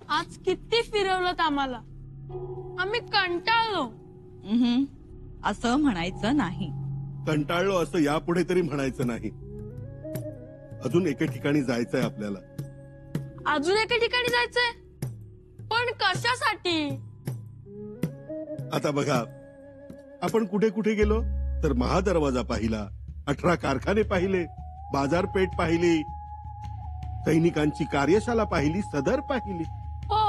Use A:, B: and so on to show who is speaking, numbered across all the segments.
A: आज किती फिरवलं आम्हाला, आम्ही कंटाळलो.
B: असं म्हणायचं नाही.
C: कंटाळलो असं यापुढे तरी म्हणायचं नाही. अजून एके ठिकाणी जायचंय आपल्याला.
A: अजून एका ठिकाणी जायचंय, पण कशासाठी?
C: आता बघा, आपण कुठे कुठे गेलो तर महादरवाजा पाहिला, 18 कारखाने पाहिले, बाजारपेठ पाहिली, सैनिकांची कार्यशाळा पाहिली, सदर पाहिली.
A: हो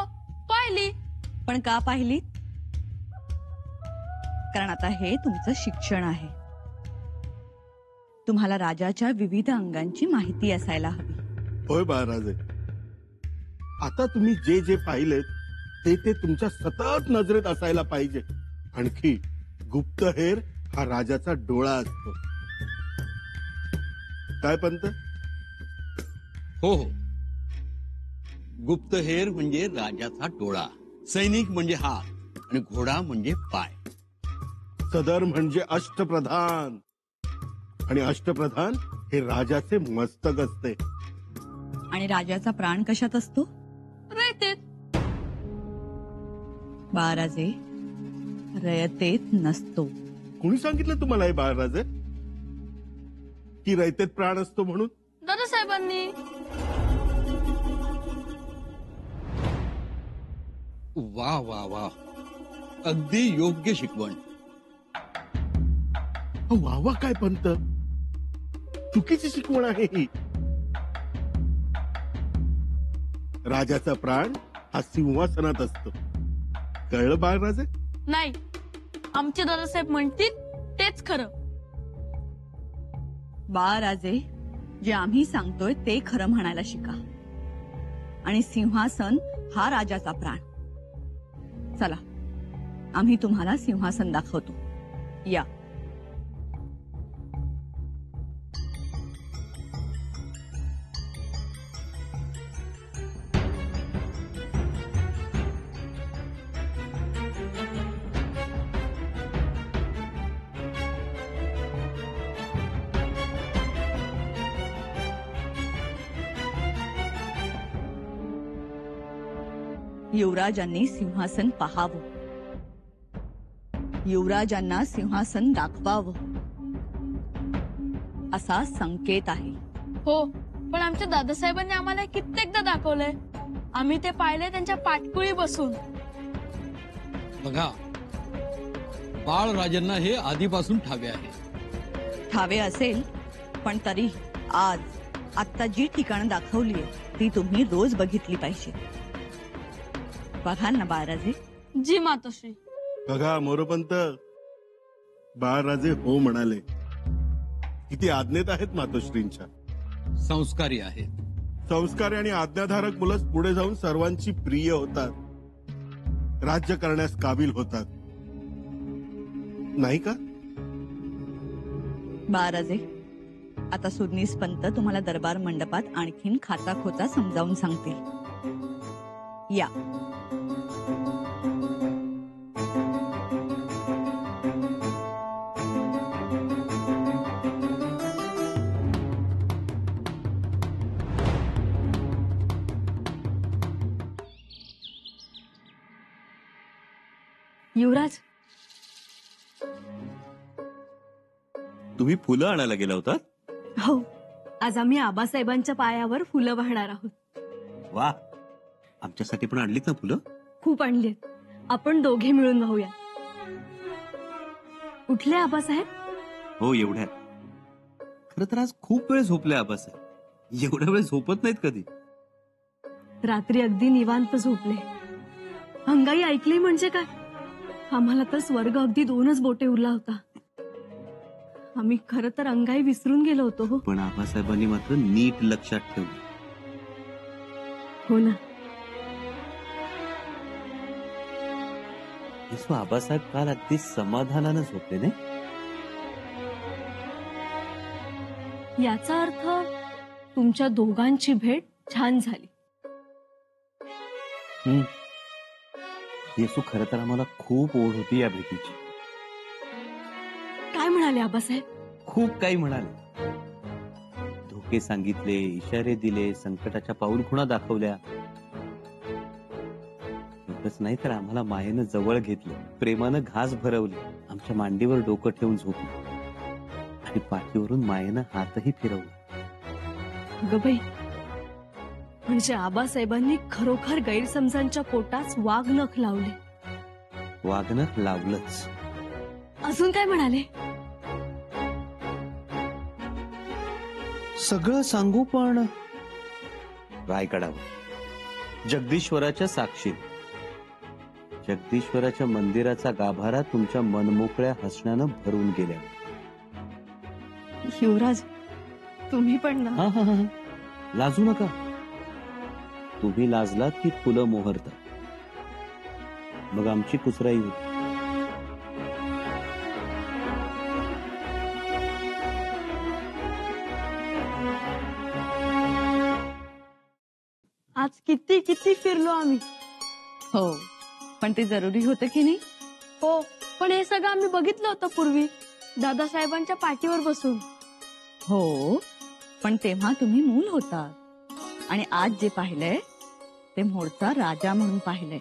A: पाहिली.
B: पण का पाहिली? कारण आता हे तुमचं शिक्षण आहे. तुम्हाला राजाच्या विविध अंगांची माहिती असायला हवी.
C: होय बाळराजे, आता तुम्ही जे जे पाहिलेत ते ते तुमच्या सतत नजरेत असायला पाहिजे. आणखी गुप्तहेर हा राजाचा डोळा असतो. काय पंत?
D: हो हो, गुप्तहेर म्हणजे राजाचा डोळा, सैनिक म्हणजे हात आणि घोडा म्हणजे पाय.
C: सदर म्हणजे अष्टप्रधान, आणि अष्टप्रधान हे राजाचे मस्तक असते.
B: आणि राजाचा प्राण कशात असतो?
A: रयतेत.
B: बाळराजे, रयतेत नसतो.
C: कुणी सांगितलं तुम्हाला हे बाळराजे की रयतेत प्राण असतो म्हणून?
A: दादासाहेबांनी.
D: वा वा वा, अगदी योग्य शिकवण.
C: वावा काय पंत, चुकीची शिकवण आहे ही. राजाचा प्राण हा सिंहासनात असतो. कळलं बाळराजे?
A: नाही, आमचे दादासाहेब म्हणतील तेच खरं.
B: बाळराजे, जे आम्ही सांगतोय ते खरं म्हणायला शिका. आणि सिंहासन हा राजाचा प्राण. चला, आम्ही तुम्हाला सिंहासन दाखवतो. या. युवराजांनी सिंहासन पाहावं, युवराजांना सिंहासन दाखवावं असा संकेत आहे.
A: हो, पण आमच्या दादासाहेबांनी आम्हाला कित्येकदा दाखवलंय. आम्ही ते पाहिले त्यांच्या पाठकुळी बसून.
D: बघा, बाळराजांना हे आधीपासून ठावे आहे.
B: ठावे असेल, पण तरी आज आता जी ठिकाणं दाखवली ती तुम्ही रोज बघितली पाहिजे. बघाल ना बाळराजे?
A: जी मातोश्री.
C: बघा मोरोपंत, बाळराजे हो म्हणाले. किती आज्ञेत आहेत मातोश्रींच्या.
D: संस्कारी आहेत.
C: संस्कारी आणि आज्ञाधारक मुलंच पुढे जाऊन सर्वांची प्रिय होतात, राज्य करण्यास काबिल होतात, नाही का?
B: बाळराजे, आता सुरनीस पंत तुम्हाला दरबार मंडपात आणखीन खाता खोचा समजावून सांगतील. या.
A: युवराज,
E: तुम्ही फुलं आणायला गेला होता?
A: हो, आज आम्ही आबासाहेबांच्या पायावर फुलं वाहणार आहोत.
E: वा, आमच्यासाठी पण आणलीत ना फुलं?
A: खूप आणलीत. आपण दोघे मिळून वाहूया. उठले आबासाहेब?
E: हो, एवढ्यात. खरं तर आज खूप वेळ झोपले आबासाहेब. एवढ्या वेळ झोपत नाहीत कधी.
A: रात्री अगदी निवांत झोपले. अंगाई ऐकली म्हणजे काय, आम्हाला तर स्वर्ग अगदी 2च बोटे उरला होता. आम्ही खरं तर अंगाई विसरून गेलो होतो. हो,
E: पण आबासाहेबांनी मात्र नीट लक्षात ठेवलं.
A: हो ना.
E: येसू, आबासाहेब काल अगदी समाधानानं झोपले नाही?
A: याचा अर्थ तुमच्या दोघांची भेट छान झाली.
E: येसू, खरं तर आम्हाला खूप ओढ होती या भेटीची.
A: काय म्हणाले आबासाहेब?
E: खूप काही म्हणाले. धोके सांगितले, इशारे दिले, संकटाच्या पाऊलखुणा दाखवल्या. एवढंच नाही तर आम्हाला मायेनं जवळ घेतलं, प्रेमानं घास भरवली, आमच्या मांडीवर डोकं ठेवून झोपली आणि पाठीवरून मायेनं हातही फिरवला.
A: ग बाई, म्हणजे आबासाहेबांनी खरोखर गैरसमजांच्या पोटास वाघ नख लावले.
E: वागणं लावलंच.
A: अजून काय म्हणाले?
E: सगळं सांगू पण रायगडावर जगदीश्वराच्या साक्षी, जगदीश्वराच्या मंदिराचा गाभारा तुमच्या मनमोकळ्या हसण्यानं भरून गेल्या.
A: युवराज, तुम्ही पण ना.
E: हा हा हा, लाजू नका. तुम्ही लाजलात की फुलं मोहरतात, मग आमची कुसराई होती.
A: आज किती किती फिरलो आम्ही.
B: हो, पण ते जरुरी होतं की नाही?
A: हो, पण हे सगळं आम्ही बघितलं होतं पूर्वी दादासाहेबांच्या पाठीवर बसून.
B: हो, पण तेव्हा तुम्ही मूल होतात आणि आज जे पाहिलंय ते मोडचा राजा म्हणून पाहिलंय.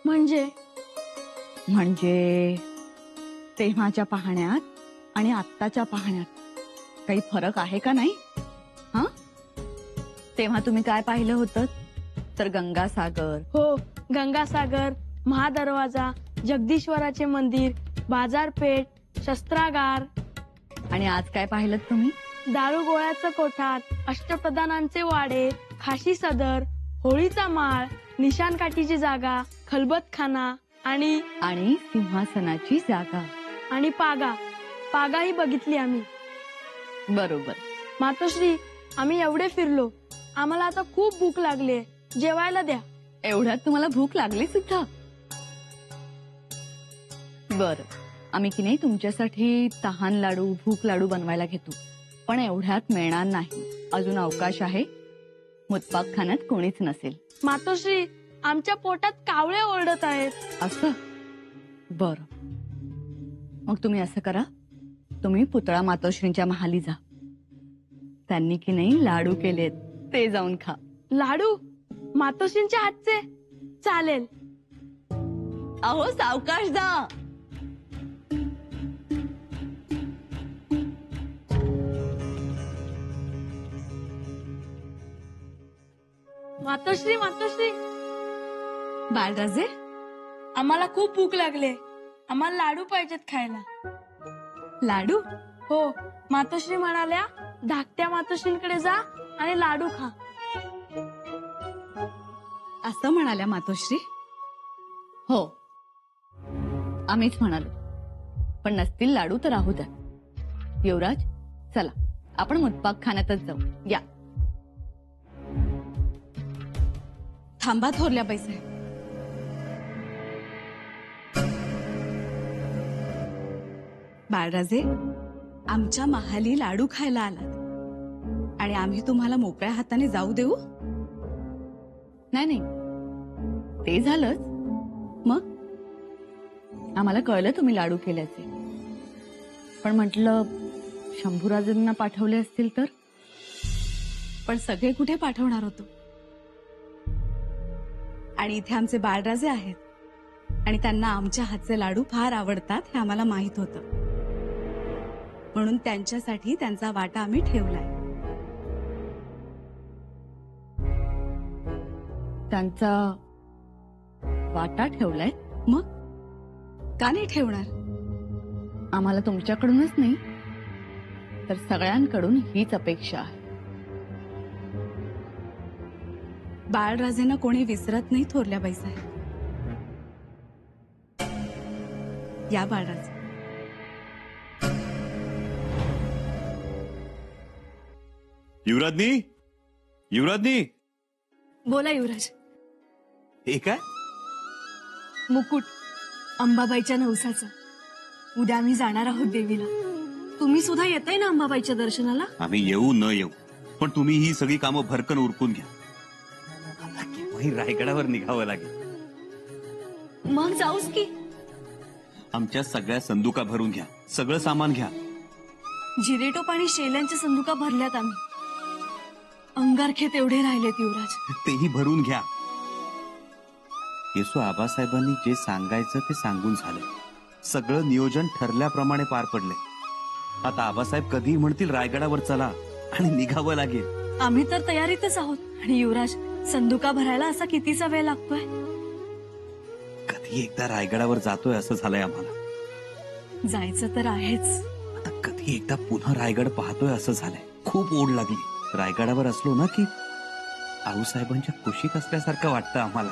A: म्हणजे
B: म्हणजे तेव्हाच्या पाहण्यात आणि आत्ताच्या पाहण्यात काही फरक आहे का नाही? हा, तेव्हा तुम्ही काय पाहिलं होतं तर गंगासागर.
A: हो, गंगासागर, महादरवाजा, जगदीश्वराचे मंदिर, बाजारपेठ, शस्त्रागार.
B: आणि आज काय पाहिलं तुम्ही?
A: दारू गोळ्याचं कोठार, अष्टप्रधानांचे वाडे, खाशी सदर, होळीचा माळ, निशाणकाठीची जागा, खलबतखाना आणि
B: आणि सिंहासनाची जागा.
A: आणि पागाही बघितली आम्ही.
B: बरोबर.
A: मातोश्री, आम्ही एवढे फिरलो, आम्हाला आता खूप भूक लागली, जेवायला द्या.
B: एवढ्यात तुम्हाला भूक लागली सुद्धा? बर, आम्ही की नाही तुमच्यासाठी तहान लाडू, भूक लाडू बनवायला घेतो, पण एवढ्यात मिळणार नाही. अजून अवकाश आहे. मुतपाक खाण्यात कोणीच नसेल.
A: मातोश्री, आमच्या पोटात कावळे ओरडत आहेत.
B: असं? बर, मग तुम्ही असं करा, तुम्ही पुतळा मातोश्रींच्या महाली जा. त्यांनी की नाही लाडू केलेत, ते जाऊन खा.
A: लाडू मातोश्रींच्या हातचे? चालेल.
B: अहो, सावकाश जा.
A: मातोश्री, मातोश्री,
B: बाळराजे,
A: आम्हाला खूप भूक लागले, आम्हाला लाडू पाहिजेत खायला.
B: लाडू?
A: हो, मातोश्री म्हणाल्या धाकट्या मातोश्रींकडे जा आणि लाडू खा.
B: असं म्हणाल्या मातोश्री? हो, आम्हीच म्हणालो, पण नसतील लाडू तर राहू द्या. युवराज, चला आपण मुतपाक खाण्यातच जाऊ. या.
F: थांबा थोरल्या पैसे. बाळराजे, आमच्या महाली लाडू खायला आलात आणि आम्ही तुम्हाला मोकळ्या हाताने जाऊ देऊ?
B: नाही नाही, ते झालंच. मग आम्हाला कळलं तुम्ही लाडू केल्याचे, पण म्हटलं शंभूराजांना पाठवले असतील तर.
F: पण सगळे कुठे पाठवणार होतो? आणि इथे आमचे बाळराजे आहेत आणि त्यांना आमच्या हातचे लाडू फार आवडतात हे आम्हाला माहित होतं, म्हणून त्यांच्यासाठी त्यांचा वाटा आम्ही ठेवलाय.
B: त्यांचा वाटा ठेवलाय?
F: मग का नाही ठेवणार?
B: आम्हाला तुमच्याकडूनच नाही तर सगळ्यांकडून हीच अपेक्षा आहे.
F: बाळराजेंना कोणी विसरत नाही थोरल्या बाईसाहेब. या बाळराजे.
E: युवराजनी, युवराजनी.
A: बोला युवराज.
E: हे काय?
A: मुकुट अंबाबाईच्या नवसाचा. उद्या आम्ही जाणार आहोत देवीला. तुम्ही सुद्धा येताय ना अंबाबाईच्या दर्शनाला?
E: आम्ही येऊ न येऊ, पण तुम्ही ही सगळी कामं भरकन उरकून घ्या. केव्हाही रायगडावर निघावं लागेल.
A: मग जाऊच की.
E: आमच्या सगळ्या संदुका भरून घ्या, सगळं सामान घ्या.
A: जिरेटोप आणि शेल्यांच्या संदुका भरल्यात आम्ही. अंगारखे तेवढे राहिलेत युवराज.
E: तेही भरून घ्या. येसू आबासाहेबांनी जे सांगायचं ते सांगून झालं. सगळं नियोजन ठरल्याप्रमाणे पार पडले. आता आबासाहेब कधीही म्हणतील रायगडावर चला आणि निघावं लागेल.
A: आम्ही तर तयारीतच आहोत. आणि युवराज, संदुका भरायला असा कितीचा वेळ लागतोय?
E: कधी एकदा रायगडावर जातोय असं झालंय आम्हाला.
A: जायचं तर आहेच.
E: आता कधी एकदा पुन्हा रायगड पाहतोय असं झालंय. खूप ओढ लागली. रायगडावर असलो ना की आऊसाहेबांच्या कुशीत असल्यासारखं वाटतं आम्हाला.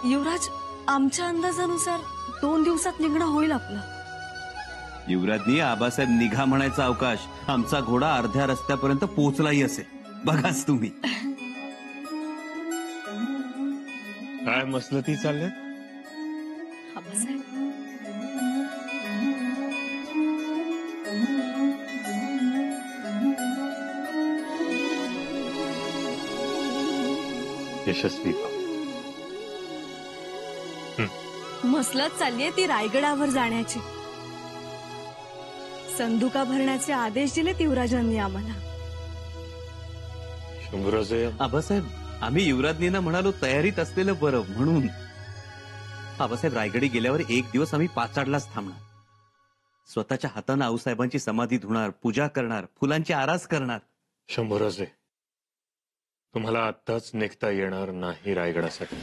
A: युवराज, आमच्या अंदाजानुसार 2 दिवसात निघणं होईल आपलं.
E: युवराजनी आबासाहेब निघा म्हणायचा अवकाश आमचा घोडा अर्ध्या रस्त्यापर्यंत पोहोचलाही असेल. बघाच तुम्ही.
G: काय मसलती चालल्या?
A: आबासाहेब,
G: यशस्वी
A: मसलत चाललीये ती रायगडावर जाण्याची. संदुका भरण्याचे आदेश दिले युवराजांनी आम्हाला.
G: शंभूराजे,
E: आबासाहेब, आम्ही युवराजनींना म्हणालो तयारीत असलेलं बरं म्हणून. आबासाहेब, रायगडी गेल्यावर 1 दिवस आम्ही पाचाडलाच थांबणार. स्वतःच्या हातानं आऊसाहेबांची समाधी धुणार, पूजा करणार, फुलांची आरास करणार.
G: शंभूराजे, तुम्हाला आत्ताच निघता येणार नाही रायगडासाठी.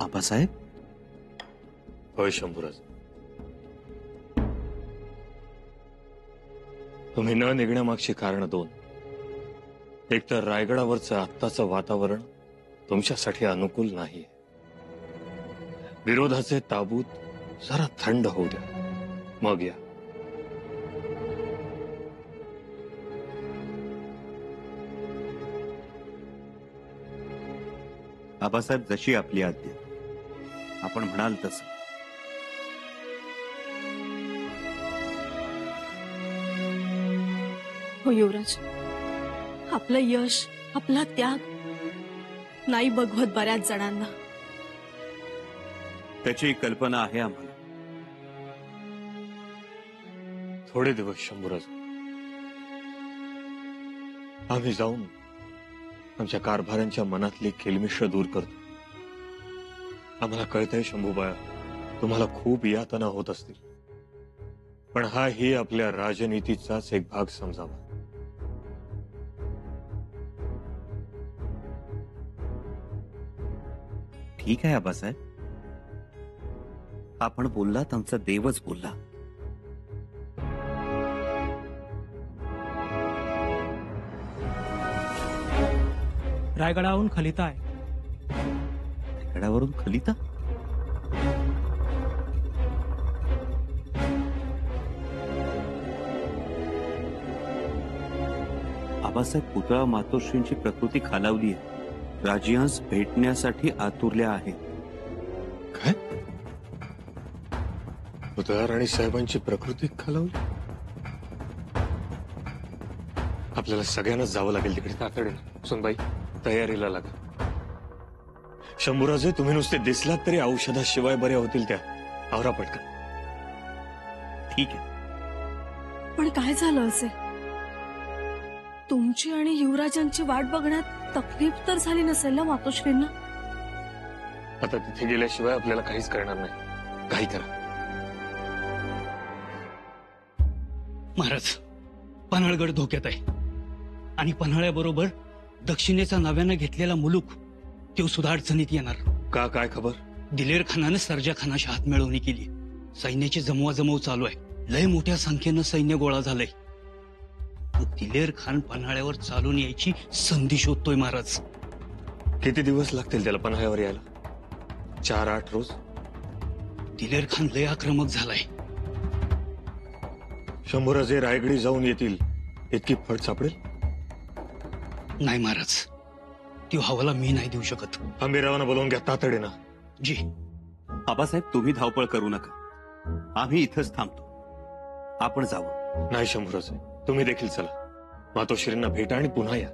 E: आबासाहेब,
G: होय शंभूराजे, तुम्ही न निघण्यामागची कारण 2. एक तर रायगडावरचं आत्ताचं वातावरण तुमच्यासाठी अनुकूल नाहीये. विरोधाचे ताबूत जरा थंड होऊ द्या, मग या.
E: आबासाहेब, जशी आपली आज्ञा. आपण म्हणाल तसं.
A: हो युवराज, आपलं यश, आपला त्याग नाही बघवत बऱ्याच जणांना.
E: त्याची कल्पना आहे आम्हाला.
G: थोडे दिवस शंभूराजे, आम्ही जाऊन आमच्या कारभाऱ्यांच्या मनातली केलमिश दूर करतो. आम्हाला कळतंय शंभूबाया, तुम्हाला खूप यातना होत असतील, पण हा ही आपल्या राजनीतीचाच एक भाग समजावा.
E: ठीक आहे आबासाहेब, आपण बोललात, आमचा देवच बोलला.
H: रायगडाहून खलिता आहे.
E: गडावरून खलिता? आबासाहेब, पुतळा मातोश्रींची प्रकृती खालावली आहे. राजियांस भेटण्यासाठी आतुरल्या आहेत.
G: काय? पुतळा राणी साहेबांची प्रकृती खालावली? आपल्याला सगळ्यांनाच जावं लागेल तिकडे तातडीनं. सुनबाई, तयारीला लागा. शंभूराजे, तुम्ही नुसते दिसलात तरी औषधाशिवाय बऱ्या होतील त्या. आवरा पटकन.
E: ठीक आहे.
A: पण काय झालं असेल? तुमची आणि युवराजांची वाट बघण्यात तकलीफ तर झाली नसेल ना मातोश्रींना?
G: आता तिथे गेल्याशिवाय आपल्याला काहीच करणार नाही. काही करा.
D: महाराज, पन्हाळगड धोक्यात आहे. आणि पन्हाळ्याबरोबर दक्षिणेचा नव्यानं घेतलेला मुलूक, तो सुद्धा अडचणीत येणार.
G: का? काय खबर?
D: दिलेर खानानं सर्जा खानाशी हात मिळवणी केली. सैन्याची जमवाजमव चालू आहे. लय मोठ्या संख्येनं सैन्य गोळा झालंय. दिलेर खान पन्हाळ्यावर चालून यायची संधी शोधतोय महाराज.
G: किती दिवस लागतील त्याला पन्हाळ्यावर यायला? 4-8 रोज?
D: दिलेर खान लय आक्रमक झालाय.
G: शंभूराजे रायगडी जाऊन येतील इतकी फट सापडेल?
D: नाही महाराज, ती हवाला मी नाही देऊ शकत.
G: आंबेरावांना बोलवून घ्या तातडीनं.
D: जी.
E: आबासाहेब, तुम्ही धावपळ करू नका. आम्ही इथंच थांबतो. आपण जावं.
G: नाही शंभूराजे, तुम्ही देखील चला. मातोश्रींना भेटा आणि पुन्हा या.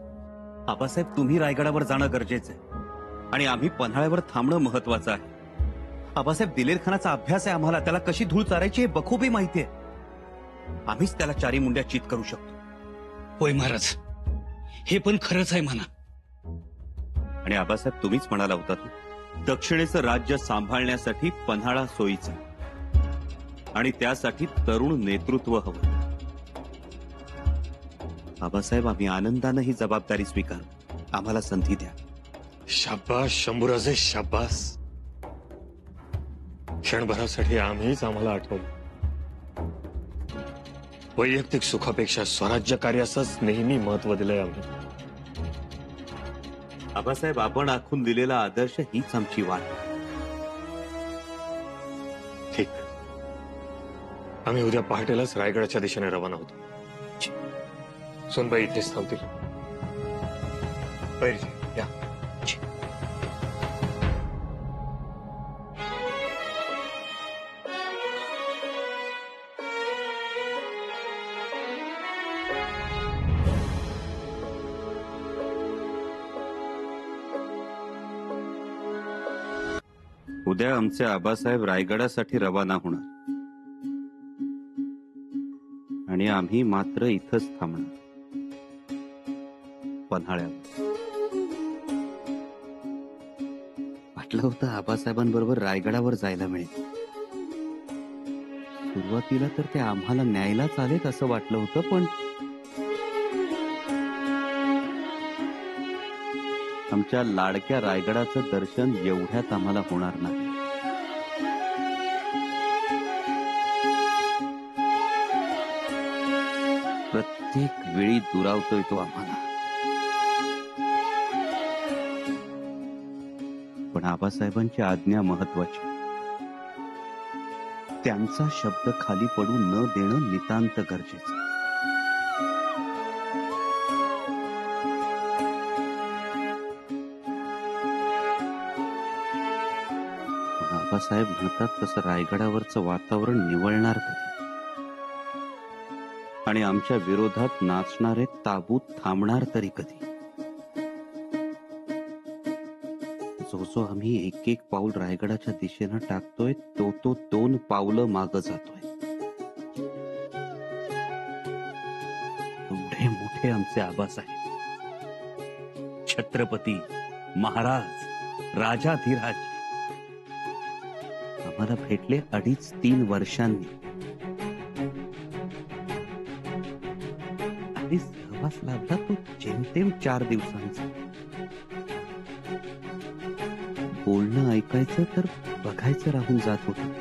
E: आबासाहेब, तुम्ही रायगडावर जाणं गरजेचं आहे आणि आम्ही पन्हाळ्यावर थांबणं महत्वाचं आहे. आबासाहेब, दिलेर खानाचा अभ्यास आहे आम्हाला. त्याला कशी धूळ चारायची हे बखूबी माहिती आहे. आम्हीच त्याला 4 मुंड्या चित करू शकतो.
D: होय महाराज, हे पण खरंच आहे म्हणा.
E: आणि आबासाहेब तुम्हीच म्हणाला होता दक्षिणेचं राज्य सांभाळण्यासाठी पन्हाळा सोयीचा आणि त्यासाठी तरुण नेतृत्व हवं. आबासाहेब आम्ही आनंदानं ही जबाबदारी स्वीकारू. आम्हाला संधी द्या.
G: शाबास शंभूराजे शाबास. क्षणभरासाठी आम्हीच आम्हाला आठवलं. वैयक्तिक सुखापेक्षा स्वराज्य कार्यासच नेहमी महत्व दिलंय आम्ही.
E: आबासाहेब आपण आखून दिलेला आदर्श हीच आमची वाट.
G: ठीक. आम्ही उद्या पहाटेलाच रायगडाच्या दिशेने रवाना होतो. सोनबाई इथेच थांबतील. बैरजी, या.
E: उद्या आमचे आबासाहेब रायगडासाठी रवाना होणार आणि आम्ही मात्र इथंच थांबणार पन्हाळ्यावर. वाटलं होतं आबासाहेबांबरोबर रायगडावर जायला मिळेल. सुरुवातीला तर ते आम्हाला न्यायलाच आलेत असं वाटलं होतं, पण आमच्या लाडक्या रायगडाचं दर्शन एवढ्यात आम्हाला होणार नाही. प्रत्येक वेळी दुरावतोय तो आम्हाला. पण आबासाहेबांची आज्ञा महत्वाची. त्यांचा शब्द खाली पडू न देणं नितांत गरजेचं. आबासाहेब म्हणतात तसं रायगडावरचं वातावरण निवळणार कधी आणि आमच्या विरोधात नाचणारे ताबूत थांबणार तरी कधी. जो जो आम्ही एक एक पाऊल रायगडाच्या दिशेनं टाकतोय तो तो 2 पावलं मागं जातोय. एवढे मोठे आमचे आबासाहेब, छत्रपती, महाराज, राजाधिराज आम्हाला भेटले 2.5-3 वर्षांनी. आणि सहवास लाभला तो जेमतेम 4 दिवसांचा. बोलणं ऐकायचं तर बघायचं राहून जात होतं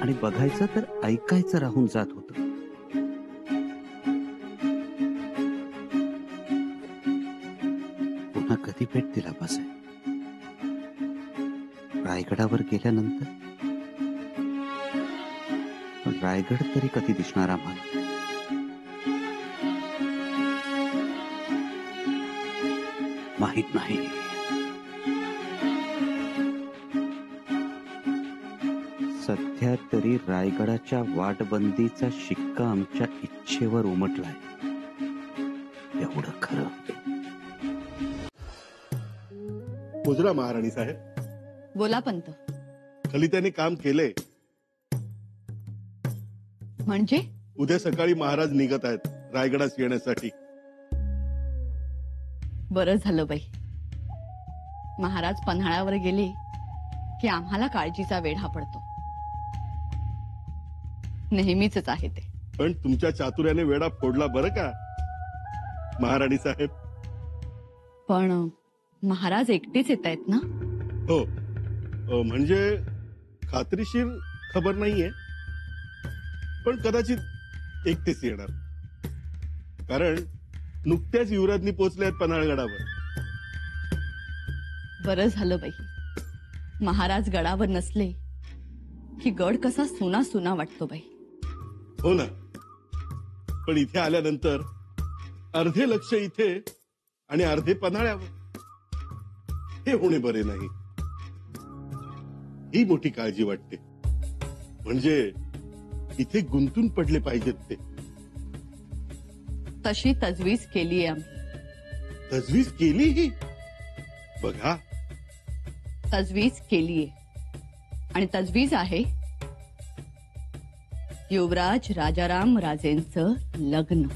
E: आणि बघायचं तर ऐकायचं राहून जात होतं. पुन्हा कधी भेटतील आबासाहेब? रायगडावर गेल्यानंतर? पण रायगड तरी कधी दिसणार आम्हाला? माहित नाही. सध्या तरी रायगडाच्या वाटबंदीचा शिक्का आमच्या इच्छेवर उमटलाय, एवढं खरं.
C: मुजरा महाराणी साहेब,
B: बोला पंत.
C: खलित्याने काम केले.
B: म्हणजे
C: उद्या सकाळी महाराज निघत आहेत रायगडास येण्यासाठी.
B: बरं झालं बाई. महाराज पन्हाळ्यावर गेले की आम्हाला काळजीचा वेढा पडतो. नेहमीच आहे ते.
C: पण तुमच्या चातुर्याने वेळा फोडला बरं का महाराणी साहेब.
B: पण महाराज एकटेच येत आहेत ना?
C: हो, म्हणजे खात्रीशीर खबर नाहीये, पण कदाचित एकटेच येणार. कारण नुकत्याच युवराजनी पोचले आहेत पन्हाळगडावर.
B: बरं झालं बाई. महाराज गडावर नसले की गड कसा सुना सुना वाटतो बाई.
C: हो ना, पण इथे आल्यानंतर अर्धे लक्ष इथे आणि अर्धे पन्हाळ्यावर. हे होणे बरे नाही. ही मोठी काळजी वाटते. म्हणजे इथे गुंतून पडले पाहिजेत ते.
B: तशी तजवीज केली आम्ही.
C: तजवीज केली ही? बघा,
B: तजवीज केलीये. आणि तजवीज आहे युवराज राजाराम राजेंचं लग्न.